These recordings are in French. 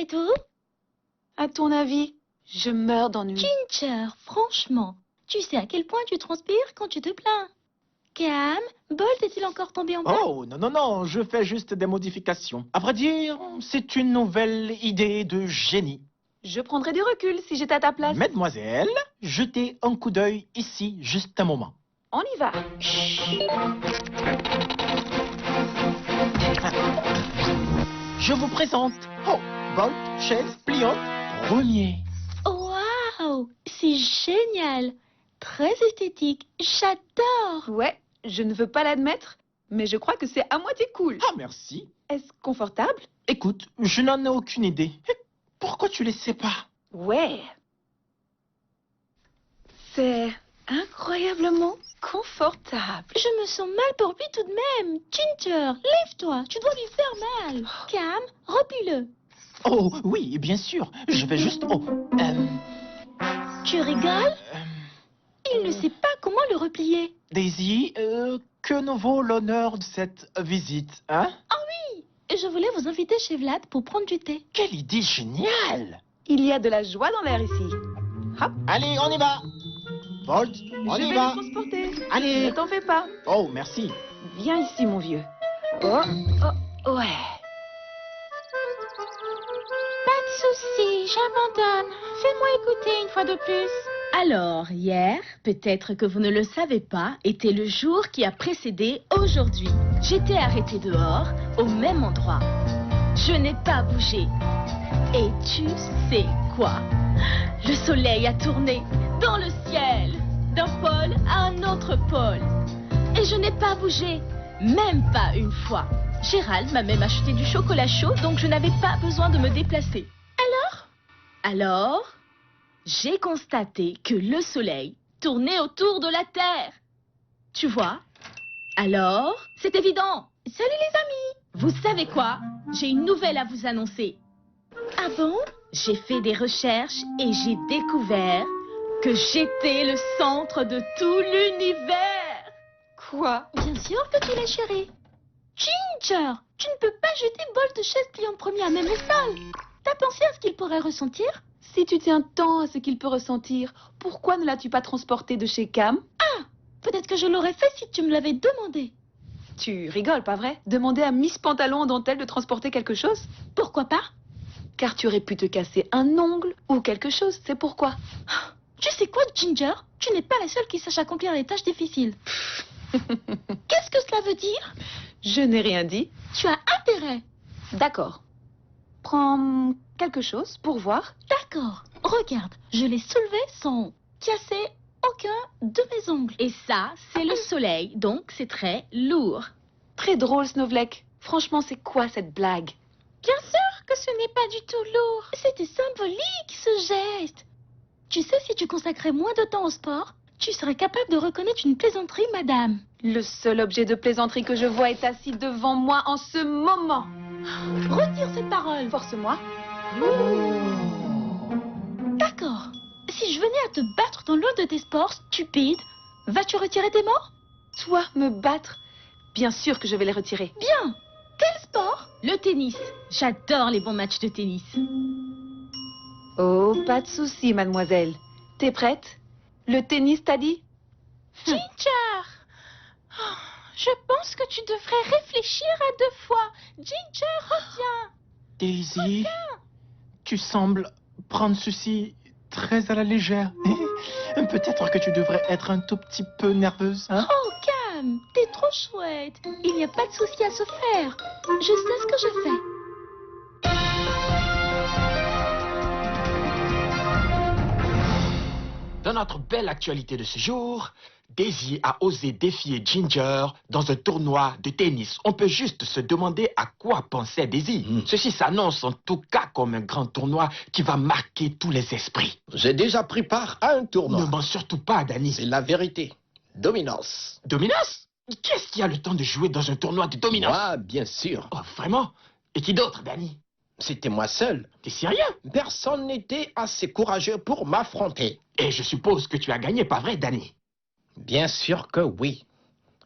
tout? À ton avis, je meurs d'ennui. Ginger, franchement, tu sais à quel point tu transpires quand tu te plains. Cam, Bolt est-il encore tombé en panne? Oh, non, non, non, je fais juste des modifications. À vrai dire, c'est une nouvelle idée de génie. Je prendrais du recul si j'étais à ta place. Mademoiselle, jetez un coup d'œil ici, juste un moment. On y va. Je vous présente. Oh, Bolt, chaise, pliante, premier. Waouh, c'est génial. Très esthétique, j'adore. Ouais, je ne veux pas l'admettre, mais je crois que c'est à moitié cool. Ah, merci. Est-ce confortable? Écoute, je n'en ai aucune idée. Pourquoi tu les sais pas? Ouais. C'est incroyablement confortable. Je me sens mal pour lui tout de même. Ginger, lève-toi, tu dois lui faire mal. Cam, replie-le. Oh, oui, bien sûr. Je vais juste... Oh, Tu rigoles? Il ne sait pas comment le replier. Daisy, que nous vaut l'honneur de cette visite, hein? Je voulais vous inviter chez Vlad pour prendre du thé. Quelle idée géniale! Il y a de la joie dans l'air ici. Hop, Allez, on y va! Bolt, on je y vais va! le transporter. Allez! Ne t'en fais pas. Oh, merci. Viens ici, mon vieux. Oh, oh, ouais. Pas de souci, j'abandonne. Fais-moi écouter une fois de plus. Alors, hier, peut-être que vous ne le savez pas, était le jour qui a précédé aujourd'hui. J'étais arrêtée dehors, au même endroit. Je n'ai pas bougé. Et tu sais quoi? Le soleil a tourné dans le ciel, d'un pôle à un autre pôle. Et je n'ai pas bougé, même pas une fois. Gérald m'a même acheté du chocolat chaud, donc je n'avais pas besoin de me déplacer. Alors, j'ai constaté que le soleil tournait autour de la Terre. Tu vois? Alors, c'est évident. Salut les amis! Vous savez quoi? J'ai une nouvelle à vous annoncer. Ah bon? J'ai fait des recherches et j'ai découvert que j'étais le centre de tout l'univers. Quoi? Bien sûr que tu l'es, chérie. Ginger, tu ne peux pas jeter Bolt de chaise pliante premier à même au sol. T'as pensé à ce qu'il pourrait ressentir? Si tu tiens tant à ce qu'il peut ressentir, pourquoi ne l'as-tu pas transporté de chez Cam? Peut-être que je l'aurais fait si tu me l'avais demandé. Tu rigoles, pas vrai? Demander à Miss Pantalon en dentelle de transporter quelque chose? Pourquoi pas? Car tu aurais pu te casser un ongle ou quelque chose, c'est pourquoi. Tu sais quoi, Ginger? Tu n'es pas la seule qui sache accomplir les tâches difficiles. Qu'est-ce que cela veut dire? Je n'ai rien dit. Tu as intérêt. D'accord. Prends quelque chose pour voir. D'accord. Regarde, je l'ai soulevé sans casser aucun de mes ongles. Et ça, c'est le soleil, donc c'est très lourd. Très drôle, Snowflake. Franchement, c'est quoi cette blague? Bien sûr que ce n'est pas du tout lourd. C'était symbolique, ce geste. Tu sais, si tu consacrais moins de temps au sport, tu serais capable de reconnaître une plaisanterie, madame. Le seul objet de plaisanterie que je vois est assis devant moi en ce moment. Retire cette parole. Force-moi. D'accord. Si je venais à te battre dans l'un de tes sports stupides, vas-tu retirer tes mots? Toi, me battre? Bien sûr que je vais les retirer. Bien. Quel sport? Le tennis. J'adore les bons matchs de tennis. Oh, pas de souci, mademoiselle. T'es prête? Le tennis, t'as dit? Ginger! Oh, je pense que tu devrais réfléchir à 2 fois. Ginger, reviens. Daisy, tu sembles prendre ceci très à la légère. Peut-être que tu devrais être un tout petit peu nerveuse, hein? Oh, Cam, t'es trop chouette. Il n'y a pas de souci à se faire. Je sais ce que je fais. Dans notre belle actualité de ce jour, Daisy a osé défier Ginger dans un tournoi de tennis. On peut juste se demander à quoi pensait Daisy. Ceci s'annonce en tout cas comme un grand tournoi qui va marquer tous les esprits. J'ai déjà pris part à un tournoi. Ne mens surtout pas, Danny. C'est la vérité. Dominos. Dominos? Qu'est-ce qui a le temps de jouer dans un tournoi de dominos? Moi, bien sûr. Oh, vraiment? Et qui d'autre, Danny? C'était moi seul. T'es sérieux? Personne n'était assez courageux pour m'affronter. Et je suppose que tu as gagné, pas vrai, Danny? Bien sûr que oui.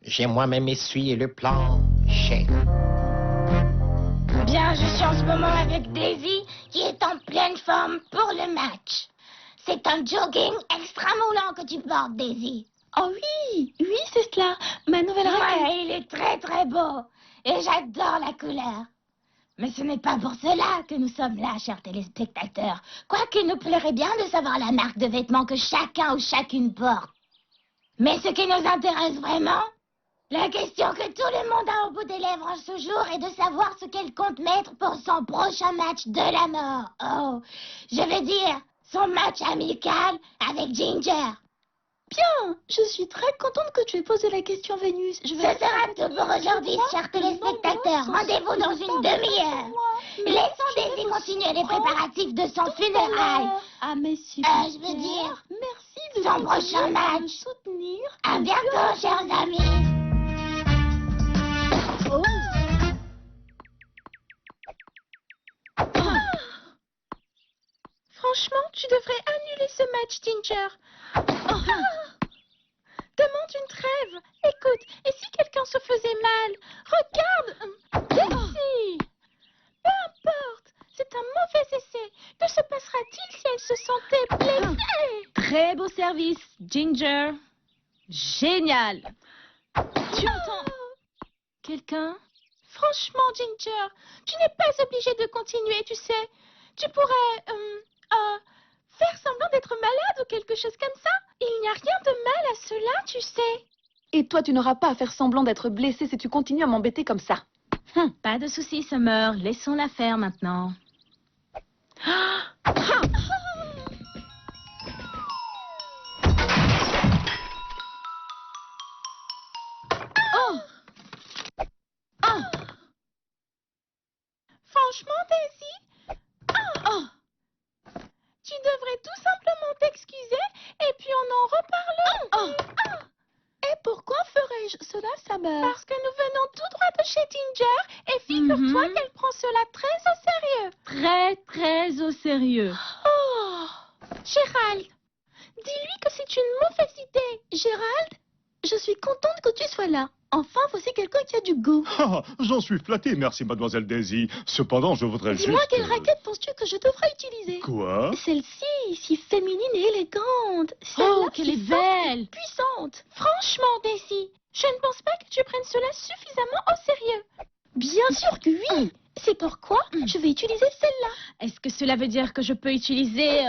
J'ai moi-même essuyé le plancher. Bien, je suis en ce moment avec Daisy, qui est en pleine forme pour le match. C'est un jogging extra moulant que tu portes, Daisy. Oh oui, oui, c'est cela. Ma nouvelle raquette. Ouais, il est très très beau. Et j'adore la couleur. Mais ce n'est pas pour cela que nous sommes là, chers téléspectateurs. Quoique nous plairait bien de savoir la marque de vêtements que chacun ou chacune porte. Mais ce qui nous intéresse vraiment, la question que tout le monde a au bout des lèvres en ce jour est de savoir ce qu'elle compte mettre pour son prochain match de la mort. Oh, je veux dire, son match amical avec Ginger. Bien, je suis très contente que tu aies posé la question, Vénus. Ce sera tout pour aujourd'hui, chers téléspectateurs. Rendez-vous dans une demi-heure. Laissons Daisy continuer les préparatifs de son funérailles. Ah, mais super. Je veux dire, merci de son me prochain match. soutenir. À bientôt, chers amis. Oh. Franchement, tu devrais annuler ce match, Ginger. Demande une trêve. Écoute, et si quelqu'un se faisait mal? Regarde, Daisy. Peu importe, c'est un mauvais essai. Que se passera-t-il si elle se sentait blessée? Très beau service, Ginger. Génial. Tu entends quelqu'un? Franchement, Ginger, tu n'es pas obligée de continuer, tu sais. Tu pourrais faire semblant d'être malade ou quelque chose comme ça. Il n'y a rien de mal à cela, tu sais. Et toi, tu n'auras pas à faire semblant d'être blessé si tu continues à m'embêter comme ça. Pas de soucis, Summer. Laissons-la faire maintenant. Franchement, Daisy, tu devrais tout simplement t'excuser et puis on en reparle. Et pourquoi ferais-je cela, Summer? Parce que nous venons tout droit de chez Ginger et figure-toi qu'elle prend cela très au sérieux. Très, très au sérieux. Oh, Gérald, dis-lui que c'est une mauvaise idée. Gérald, je suis contente que tu sois là. Enfin, voici quelqu'un qui a du goût. Ah, j'en suis flatté, merci mademoiselle Daisy. Cependant, je voudrais juste... Dis-moi, quelle raquette penses-tu que je devrais utiliser? Quoi? Celle-ci, si féminine et élégante. Oh, Celle-là, qu'elle est si forte et belle. puissante. Franchement, Daisy, je ne pense pas que tu prennes cela suffisamment au sérieux. Bien sûr que oui. C'est pourquoi je vais utiliser celle-là. Est-ce que cela veut dire que je peux utiliser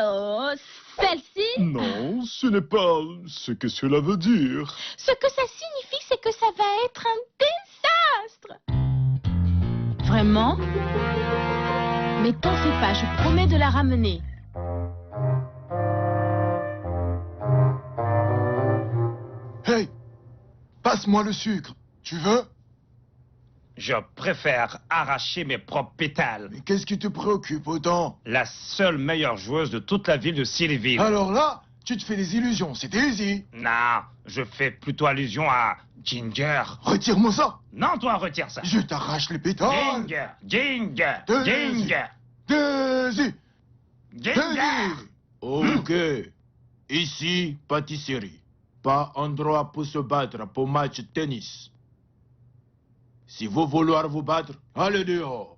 celle-ci? Non, ce n'est pas ce que cela veut dire. Ce que ça signifie, c'est que ça va être un désastre. Vraiment? Mais t'en fais pas, je promets de la ramener. Hey, passe-moi le sucre. Tu veux? Je préfère arracher mes propres pétales. Mais qu'est-ce qui te préoccupe autant? La seule meilleure joueuse de toute la ville de Sillyville. Alors là, tu te fais des illusions, c'est Daisy. Non, je fais plutôt allusion à Ginger. Retire-moi ça. Non, toi, retire ça. Je t'arrache les pétales. Ginger, Ginger, Daisy. Ginger, Daisy. Ginger. Daisy. Ok. Ici, pâtisserie. Pas endroit pour se battre pour match de tennis. Si vous voulez vous battre, allez dehors.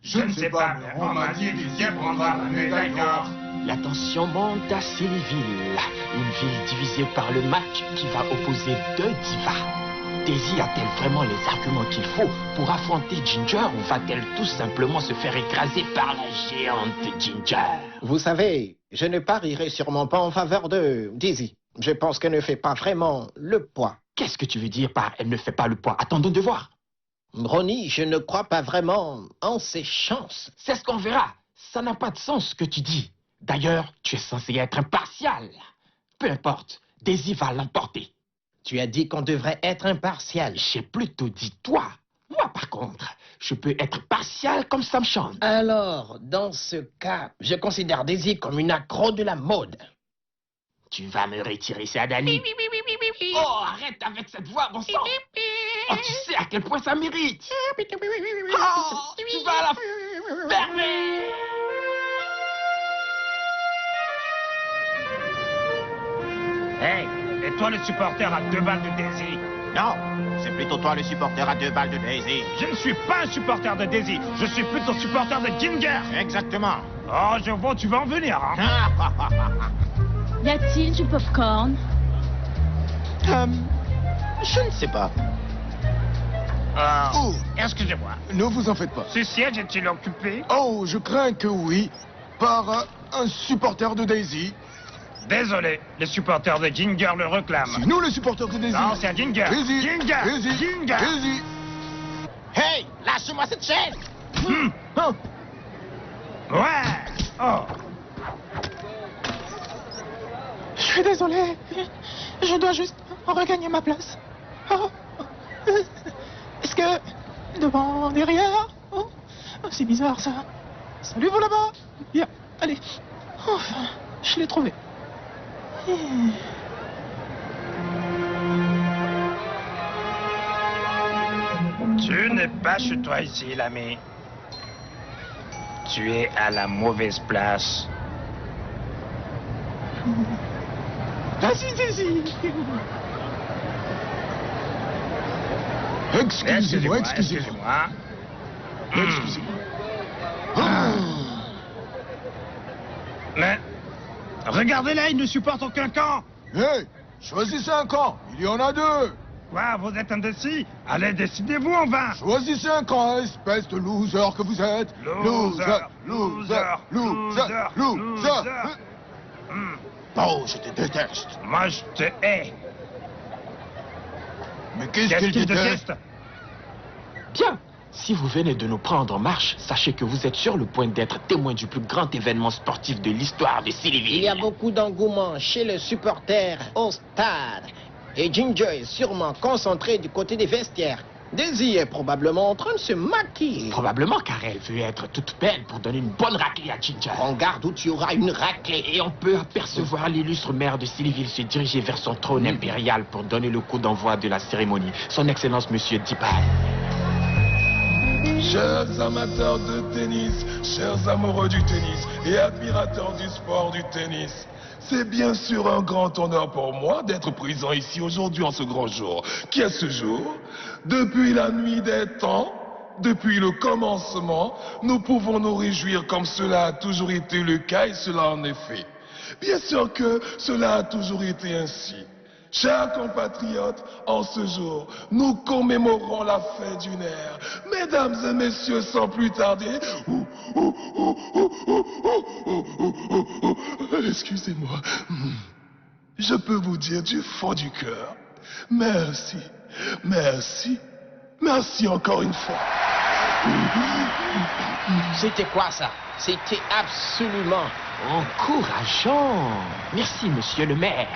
Je ne sais pas, mais on m'a dit qu'il prendra la médaille d'or. La tension monte à Sillyville, une ville divisée par le match qui va opposer deux divas. Daisy a-t-elle vraiment les arguments qu'il faut pour affronter Ginger ou va-t-elle tout simplement se faire écraser par la géante Ginger? Vous savez, je ne parierai sûrement pas en faveur de Daisy. Je pense qu'elle ne fait pas vraiment le poids. Qu'est-ce que tu veux dire par « elle ne fait pas le poids »? Attendons de voir. Ronnie, je ne crois pas vraiment en ses chances. C'est ce qu'on verra. Ça n'a pas de sens ce que tu dis. D'ailleurs, tu es censé être impartial. Peu importe, Daisy va l'emporter. Tu as dit qu'on devrait être impartial. J'ai plutôt dit toi. Moi, par contre, je peux être partial comme ça me chante. Alors, dans ce cas, je considère Daisy comme une accro de la mode. Tu vas me retirer ça, Danny? Oh, arrête avec cette voix, bon sang! Oh, tu sais à quel point ça mérite! Oh, tu vas la fermer! Hey, et toi le supporter à 2 balles de Daisy? Non, C'est plutôt toi le supporter à 2 balles de Daisy. Je ne suis pas un supporter de Daisy, je suis plutôt supporter de Ginger. Exactement. Oh, je vois, tu vas en venir, hein. Y a-t-il du popcorn? Je ne sais pas. Oh, excusez-moi. Ne vous en faites pas. Ce siège est-il occupé? Oh, je crains que oui. Par un supporter de Daisy. Désolé, les supporters de Ginger le réclament. C'est nous les supporters de Daisy. Non, c'est à Ginger. Daisy. Ginger. Daisy. Ginger. Daisy. Hey, lâche-moi cette chaise. Ouais. Oh. Je suis désolé. Je dois juste regagner ma place. Oh. Est-ce que... devant, derrière? Oh. C'est bizarre, ça. Salut, vous là-bas. Bien, allez. Enfin, je l'ai trouvé. Tu n'es pas chez toi ici, l'ami. Tu es à la mauvaise place. Vas-y, Daisy. Excusez-moi, excusez-moi. Excusez-moi. Mais, regardez là, il ne supporte aucun camp. Hey, choisissez un camp. Il y en a 2. Quoi, vous êtes indécis? Allez, décidez-vous en vain. Choisissez un camp, espèce de loser que vous êtes. Loser, loser, loser, loser. Oh, je te déteste. Moi, je te hais. Mais qu'est-ce qu'il déteste? Bien. Si vous venez de nous prendre en marche, sachez que vous êtes sur le point d'être témoin du plus grand événement sportif de l'histoire de Sillyville. Il y a beaucoup d'engouement chez les supporters au stade. Et Ginger est sûrement concentré du côté des vestiaires. Daisy est probablement en train de se maquiller. Probablement car elle veut être toute belle pour donner une bonne raclée à Ginger. Prends garde où tu auras une raclée. Et on peut apercevoir l'illustre maire de Sillyville se diriger vers son trône impérial pour donner le coup d'envoi de la cérémonie. Son Excellence Monsieur Dipal. Chers amateurs de tennis, chers amoureux du tennis et admirateurs du sport du tennis, c'est bien sûr un grand honneur pour moi d'être présent ici aujourd'hui en ce grand jour, qui est ce jour, depuis la nuit des temps, depuis le commencement, nous pouvons nous réjouir comme cela a toujours été le cas et cela en est fait. Bien sûr que cela a toujours été ainsi. Chers compatriotes, en ce jour, nous commémorons la fin d'une ère. Mesdames et messieurs, sans plus tarder... Excusez-moi. Je peux vous dire du fond du cœur. Merci, merci, merci encore une fois. C'était quoi ça? C'était absolument encourageant. Merci, monsieur le maire.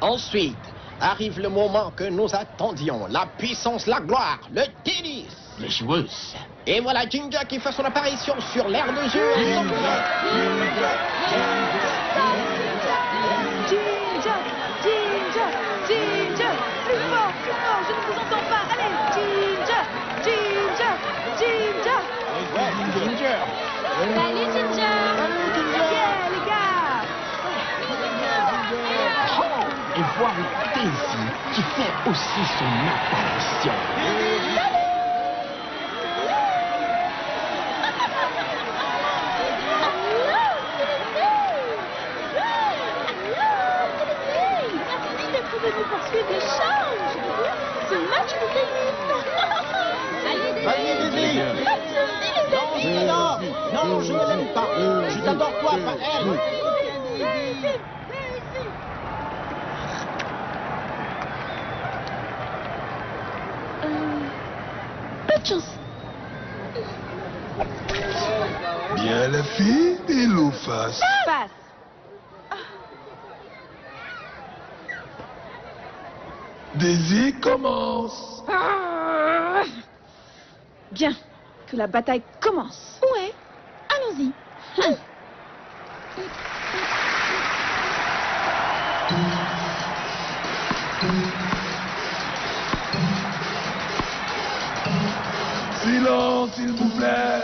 Ensuite, arrive le moment que nous attendions. La puissance, la gloire, le tennis. Les joueuses. Et voilà Ginger qui fait son apparition sur l'air de jeu. Ginger, Ginger, Ginger, plus fort, je ne vous entends pas. Allez, Ginger, Ginger, Ginger. Ginger. Salut, Ginger. Yeah, les gars. Et voilà Daisy qui fait aussi son apparition. Merci d'être venu poursuivre l'échange. Ce match de tennis. Allez, Daisy. Non, je ne l'aime pas. Je t'adore toi, pas elle. Peu de chance. Bien la fille et l'eau face. Passe. Daisy commence. Bien, que la bataille commence. Ouais, allons-y. Silence, s'il vous plaît.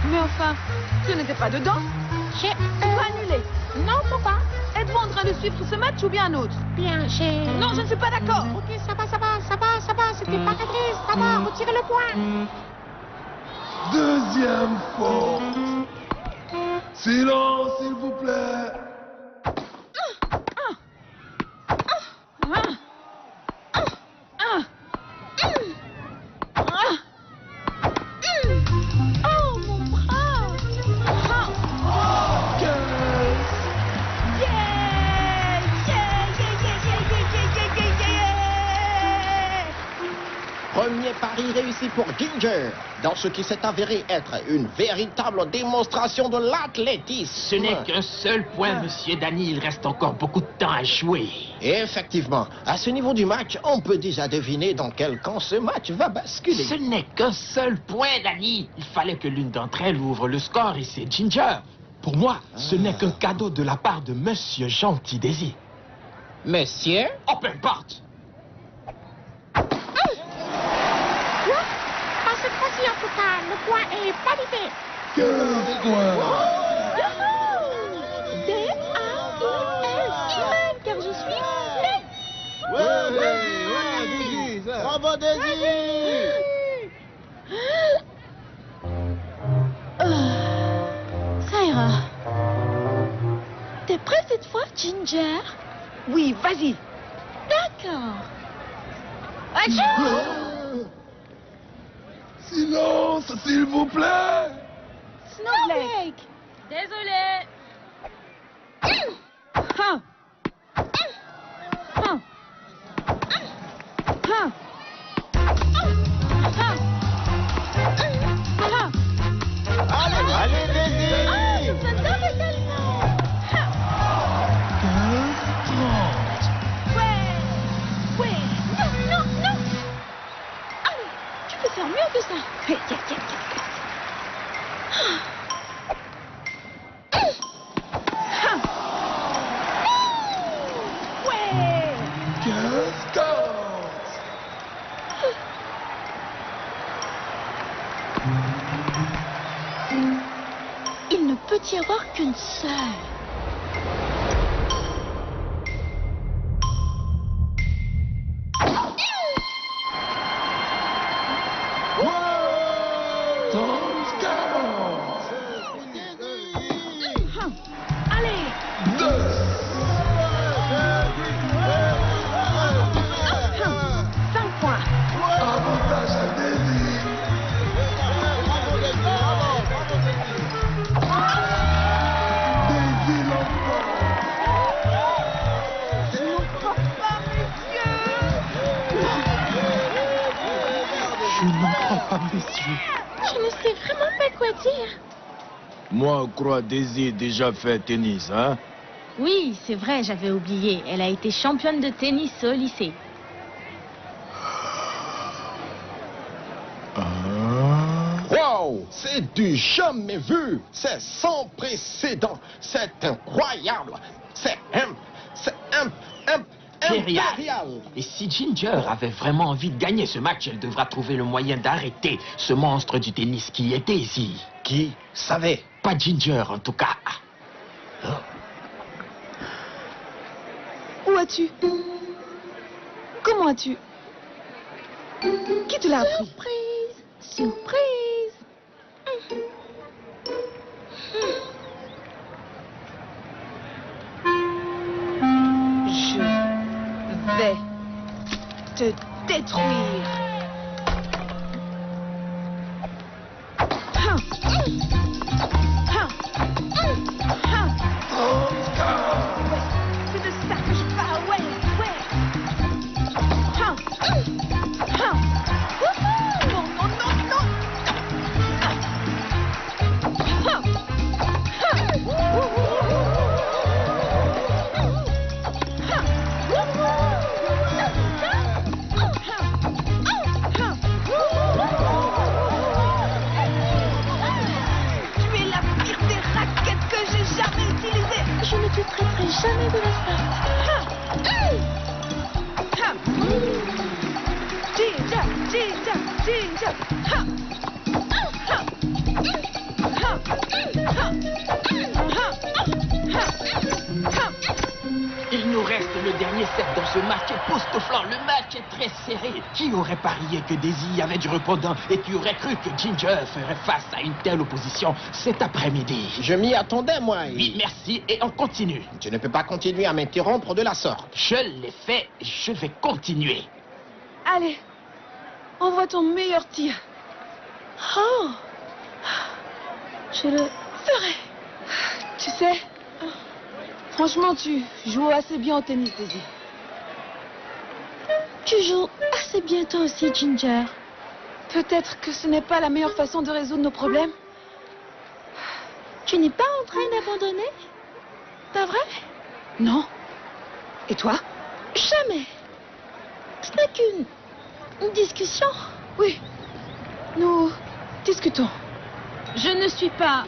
Mais enfin, ce n'était pas dedans. Je... Annulé. Pourquoi? Êtes-vous en train de suivre ce match ou bien un autre? Bien, j'ai... Non, je ne suis pas d'accord. Ok, ça va, c'était pas très triste, ça va, retirez le point. Deuxième faute. Silence, s'il vous plaît. Oh, mon bras! Premier pari réussi pour Ginger, dans ce qui s'est avéré être une véritable démonstration de l'athlétisme. Ce n'est qu'un seul point, monsieur Danny. Il reste encore beaucoup de temps à jouer. Effectivement, à ce niveau du match, on peut déjà deviner dans quel camp ce match va basculer. Ce n'est qu'un seul point, Danny. Il fallait que l'une d'entre elles ouvre le score et c'est Ginger. Pour moi, ce n'est qu'un cadeau de la part de monsieur Gentil Daisy. Monsieur? Oh, peu importe. Pas cette fois-ci, en tout cas, le point est validé. 15 points. D-A-I-S, car je suis Daisy. Bravo, Daisy! Ça ira. T'es prêt cette fois, Ginger? Oui, vas-y. D'accord. Silence, s'il vous plaît. Snowflake. Désolé. Allez, Daisy! J'adore également. 15-30. Ouais. Non. Allez, tu peux faire mieux que ça. Tiens. Ouais. 15-40. Il ne peut y avoir qu'une seule. Allez. 2. 5 points. Avantage à Daisy. Daisy l'emporte. Je n'en crois pas, messieurs. Je ne sais vraiment pas quoi dire. Moi, je crois Daisy a déjà fait tennis, hein? Oui, c'est vrai, j'avais oublié. Elle a été championne de tennis au lycée. Wow! C'est du jamais vu! C'est sans précédent! C'est incroyable! C'est impérial! Et si Ginger avait vraiment envie de gagner ce match, elle devra trouver le moyen d'arrêter ce monstre du tennis qui est Daisy. Qui savait? Pas Ginger, en tout cas. Où as-tu? Comment as-tu? Qui te l'a appris? Surprise. Je vais te détruire. C'est de ça que je parle, ouais. Non. Tu es la pire des raquettes que j'ai jamais utilisées. Je ne te traiterai jamais de la sorte. Ginger. nous reste le dernier set dans ce match époustouflant. Le match est très serré. Qui aurait parié que Daisy avait du répondant et qui aurait cru que Ginger ferait face à une telle opposition cet après-midi? Je m'y attendais, moi. Oui, merci, et on continue. Tu ne peux pas continuer à m'interrompre de la sorte. Je l'ai fait, je vais continuer. Allez, envoie ton meilleur tir. Oh, je le ferai. Tu sais, franchement, tu joues assez bien au tennis, Daisy. Tu joues assez bien toi aussi, Ginger. Peut-être que ce n'est pas la meilleure façon de résoudre nos problèmes. Tu n'es pas en train d'abandonner? Pas vrai? Non. Et toi? Jamais. Ce n'est qu'une discussion. Oui, nous discutons. Je ne suis pas...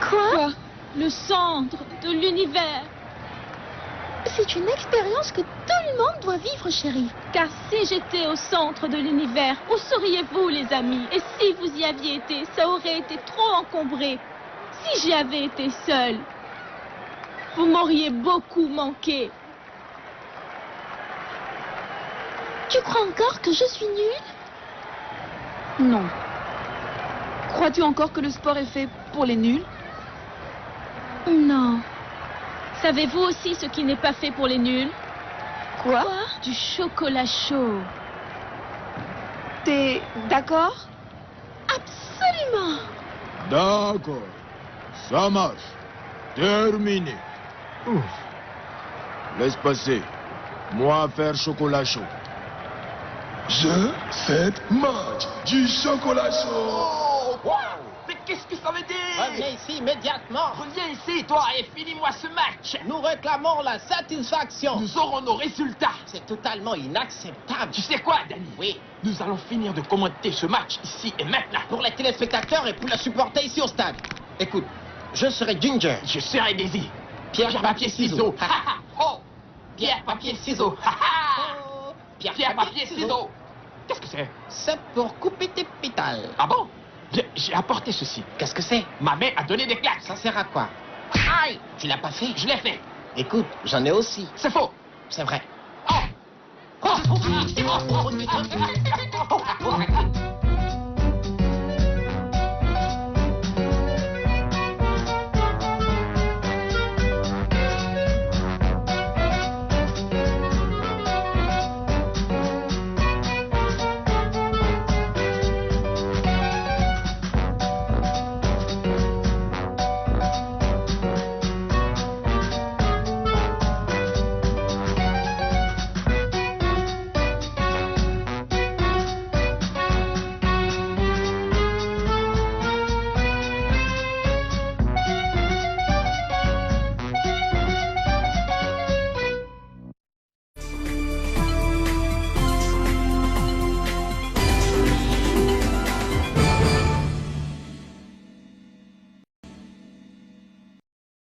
Quoi? Le centre de l'univers. C'est une expérience que tout le monde doit vivre, chérie. Car si j'étais au centre de l'univers, où seriez-vous, les amis? Et si vous y aviez été, ça aurait été trop encombré. Si j'y avais été seule, vous m'auriez beaucoup manqué. Tu crois encore que je suis nulle? Non. Crois-tu encore que le sport est fait pour les nuls? Non. Savez-vous aussi ce qui n'est pas fait pour les nuls? Quoi? Du chocolat chaud. T'es d'accord? Absolument. D'accord. Ça marche. Terminé. Ouf. Laisse passer. Moi faire chocolat chaud. Je, 7, match du chocolat chaud. Oh, wow! Mais qu'est-ce que ça veut dire? Reviens ici immédiatement. Reviens ici, toi, et finis-moi ce match. Nous réclamons la satisfaction. Nous aurons nos résultats. C'est totalement inacceptable. Tu sais quoi, Danny? Oui. Nous allons finir de commenter ce match ici et maintenant. Pour les téléspectateurs et pour les supporters ici au stade. Écoute, je serai Ginger. Je serai Daisy. Pierre, papier, ciseaux. Oh! Pierre, papier, ciseaux. Pierre, papier, ciseaux. Qu'est-ce que c'est? C'est pour couper tes pétales. Ah bon? Bien, j'ai apporté ceci. Qu'est-ce que c'est? Ma main a donné des claques. Ça sert à quoi? Aïe! Tu l'as pas fait? Je l'ai fait. Écoute, j'en ai aussi. C'est faux. C'est vrai. Oh! Oh!